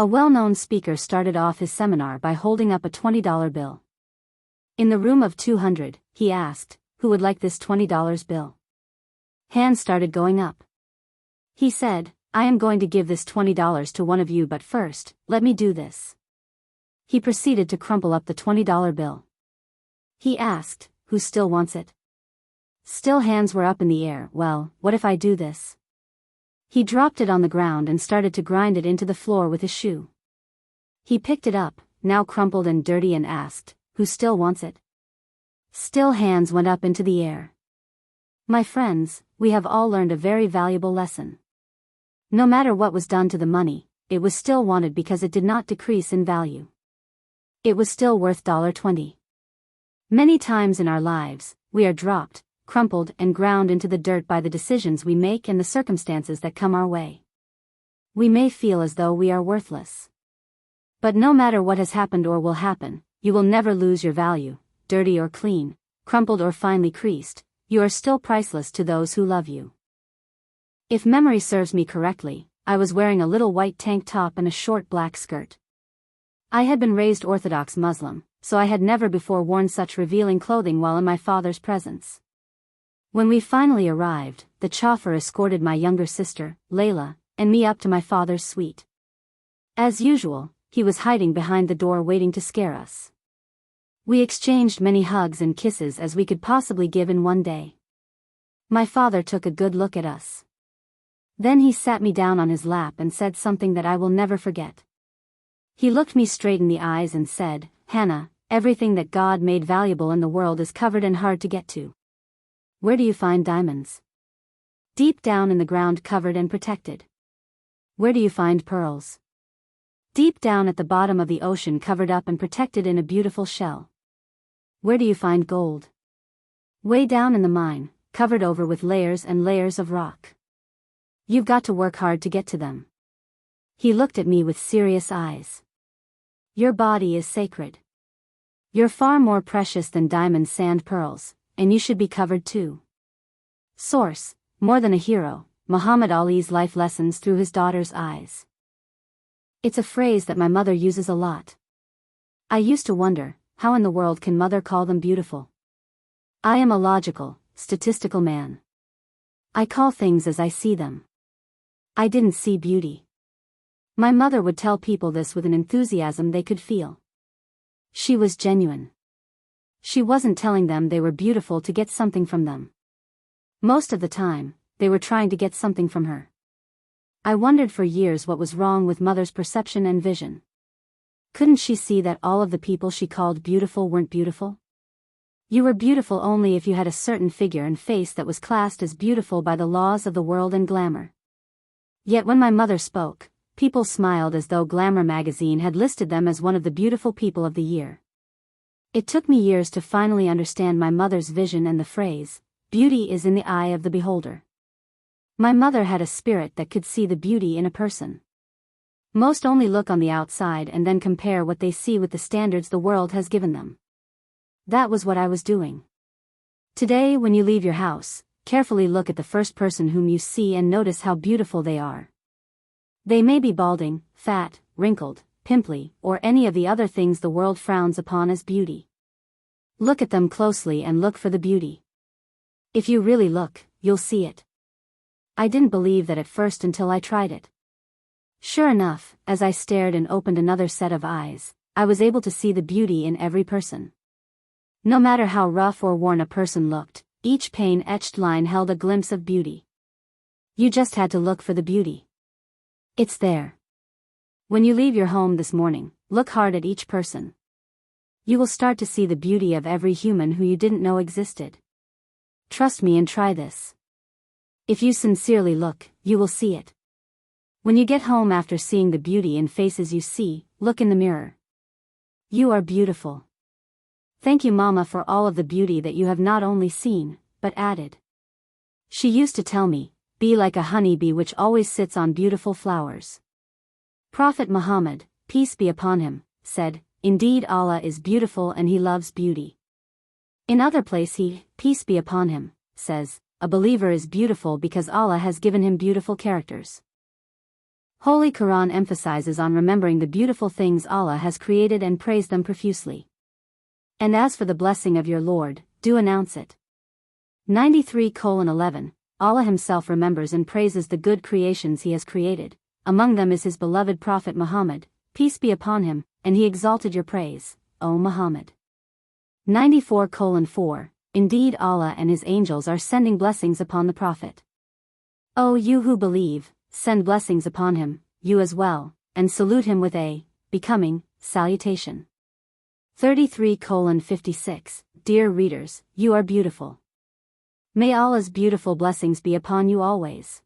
A well-known speaker started off his seminar by holding up a $20 bill. In the room of 200, he asked, "Who would like this $20 bill?" Hands started going up. He said, "I am going to give this $20 to one of you, but first, let me do this." He proceeded to crumple up the $20 bill. He asked, "Who still wants it?" Still hands were up in the air. "Well, what if I do this?" He dropped it on the ground and started to grind it into the floor with his shoe. He picked it up, now crumpled and dirty, and asked, "Who still wants it?" Still hands went up into the air. My friends, we have all learned a very valuable lesson. No matter what was done to the money, it was still wanted because it did not decrease in value. It was still worth $20. Many times in our lives, we are dropped, crumpled and ground into the dirt by the decisions we make and the circumstances that come our way. We may feel as though we are worthless. But no matter what has happened or will happen, you will never lose your value. Dirty or clean, crumpled or finely creased, you are still priceless to those who love you. If memory serves me correctly, I was wearing a little white tank top and a short black skirt. I had been raised Orthodox Muslim, so I had never before worn such revealing clothing while in my father's presence. When we finally arrived, the chauffeur escorted my younger sister, Layla, and me up to my father's suite. As usual, he was hiding behind the door waiting to scare us. We exchanged many hugs and kisses as we could possibly give in one day. My father took a good look at us. Then he sat me down on his lap and said something that I will never forget. He looked me straight in the eyes and said, "Hannah, everything that God made valuable in the world is covered and hard to get to. Where do you find diamonds? Deep down in the ground, covered and protected. Where do you find pearls? Deep down at the bottom of the ocean, covered up and protected in a beautiful shell. Where do you find gold? Way down in the mine, covered over with layers and layers of rock. You've got to work hard to get to them." He looked at me with serious eyes. "Your body is sacred. You're far more precious than diamonds, sand, pearls, and you should be covered too." Source: More Than a Hero, Muhammad Ali's life lessons through his daughter's eyes. It's a phrase that my mother uses a lot. I used to wonder, how in the world can mother call them beautiful? I am a logical, statistical man. I call things as I see them. I didn't see beauty. My mother would tell people this with an enthusiasm they could feel. She was genuine. She wasn't telling them they were beautiful to get something from them. Most of the time, they were trying to get something from her. I wondered for years what was wrong with mother's perception and vision. Couldn't she see that all of the people she called beautiful weren't beautiful? You were beautiful only if you had a certain figure and face that was classed as beautiful by the laws of the world and glamour. Yet when my mother spoke, people smiled as though Glamour magazine had listed them as one of the beautiful people of the year. It took me years to finally understand my mother's vision and the phrase, "Beauty is in the eye of the beholder." My mother had a spirit that could see the beauty in a person. Most only look on the outside and then compare what they see with the standards the world has given them. That was what I was doing. Today, when you leave your house, carefully look at the first person whom you see and notice how beautiful they are. They may be balding, fat, wrinkled, pimply, or any of the other things the world frowns upon as beauty. Look at them closely and look for the beauty. If you really look, you'll see it. I didn't believe that at first until I tried it. Sure enough, as I stared and opened another set of eyes, I was able to see the beauty in every person. No matter how rough or worn a person looked, each pain-etched line held a glimpse of beauty. You just had to look for the beauty. It's there. When you leave your home this morning, look hard at each person. You will start to see the beauty of every human who you didn't know existed. Trust me and try this. If you sincerely look, you will see it. When you get home after seeing the beauty in faces you see, look in the mirror. You are beautiful. Thank you, Mama, for all of the beauty that you have not only seen, but added. She used to tell me, "Be like a honeybee which always sits on beautiful flowers." Prophet Muhammad, peace be upon him, said, "Indeed Allah is beautiful and He loves beauty." In other place He, peace be upon him, says, "A believer is beautiful because Allah has given him beautiful characters." Holy Quran emphasizes on remembering the beautiful things Allah has created and praise them profusely. And as for the blessing of your Lord, do announce it. 93:11 Allah himself remembers and praises the good creations he has created, among them is his beloved Prophet Muhammad, peace be upon him, and he exalted your praise, O Muhammad. 94:4 Indeed Allah and his angels are sending blessings upon the Prophet. O you who believe, send blessings upon him, you as well, and salute him with a becoming salutation. 33:56 Dear readers, you are beautiful. May Allah's beautiful blessings be upon you always.